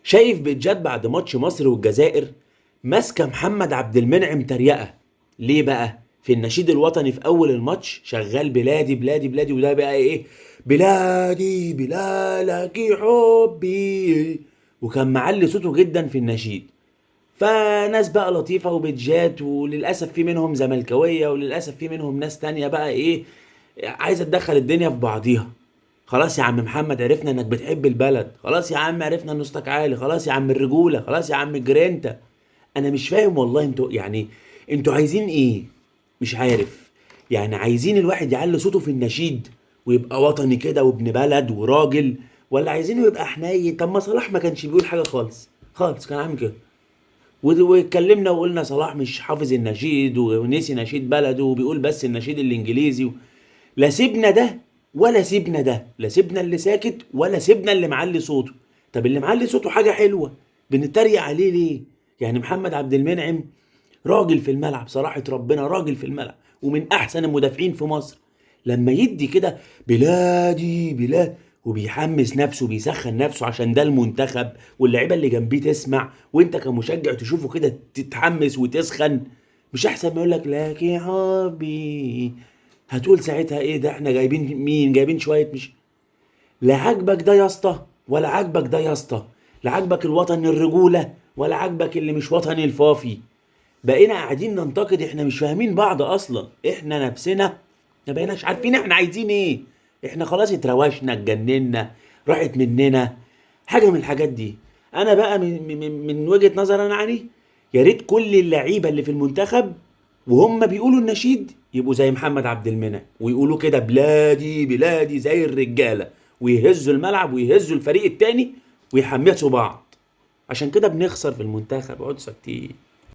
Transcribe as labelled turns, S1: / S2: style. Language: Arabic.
S1: شايف بيتجات بعد ماتش مصر والجزائر ماسكه محمد عبد المنعم تريقه. ليه بقى؟ في النشيد الوطني في اول الماتش شغال بلادي بلادي بلادي، وده بقى ايه؟ بلادي بلادك حبي. وكان معلي صوته جدا في النشيد. فناس بقى لطيفة وبتجات، وللأسف في منهم زملكاوية، وللأسف في منهم ناس تانية بقى إيه، عايزة تدخل الدنيا في بعضيها. خلاص يا عم محمد، عرفنا إنك بتحب البلد، خلاص يا عم عرفنا إن صوتك عالي، خلاص يا عم الرجولة، خلاص يا عم الجرينتا. أنا مش فاهم والله، انتوا يعني انتوا عايزين إيه؟ مش عارف. يعني عايزين الواحد يعلي صوته في النشيد ويبقى وطني كده وابن بلد وراجل، ولا عايزينه يبقى حنين؟ طب ما صلاح ما كانش بيقول حاجة خالص خالص، كان عامل كده. واتكلمنا وقلنا صلاح مش حافظ النشيد ونسي نشيد بلده وبيقول بس النشيد الانجليزي. لا سيبنا ده ولا سيبنا ده، لا سيبنا اللي ساكت ولا سيبنا اللي معلي صوته. طب اللي معلي صوته حاجة حلوة، بنتريق عليه ليه؟ يعني محمد عبد المنعم راجل في الملعب، صراحة ربنا راجل في الملعب ومن أحسن المدافعين في مصر. لما يدي كده بلادي بلاد وبيحمس نفسه بيسخن نفسه عشان ده المنتخب، واللعيبة اللي جنبيه تسمع، وانت كمشجع تشوفه كده تتحمس وتسخن، مش أحسن ما يقولك لك يا حبي؟ هتقول ساعتها ايه ده؟ احنا جايبين مين؟ جايبين شوية مش. لا عاجبك ده يا اسطى ولا عاجبك ده يا اسطى، لا عاجبك الوطن الرجولة ولا عاجبك اللي مش وطني الفافي. بقينا قاعدين ننتقد، احنا مش فاهمين بعض اصلا، احنا نفسنا ما بقيناش عارفين احنا عايزين ايه. احنا خلاص اتروشنا اتجننا، راحت مننا حاجه من الحاجات دي. انا بقى من وجهة نظر انا يعني، يا ريت كل اللعيبه اللي في المنتخب وهم بيقولوا النشيد يبقوا زي محمد عبد المنعم ويقولوا كده بلادي بلادي زي الرجاله، ويهزوا الملعب ويهزوا الفريق التاني ويحمسوا بعض. عشان كده بنخسر في المنتخب، اقعدوا ساكتين.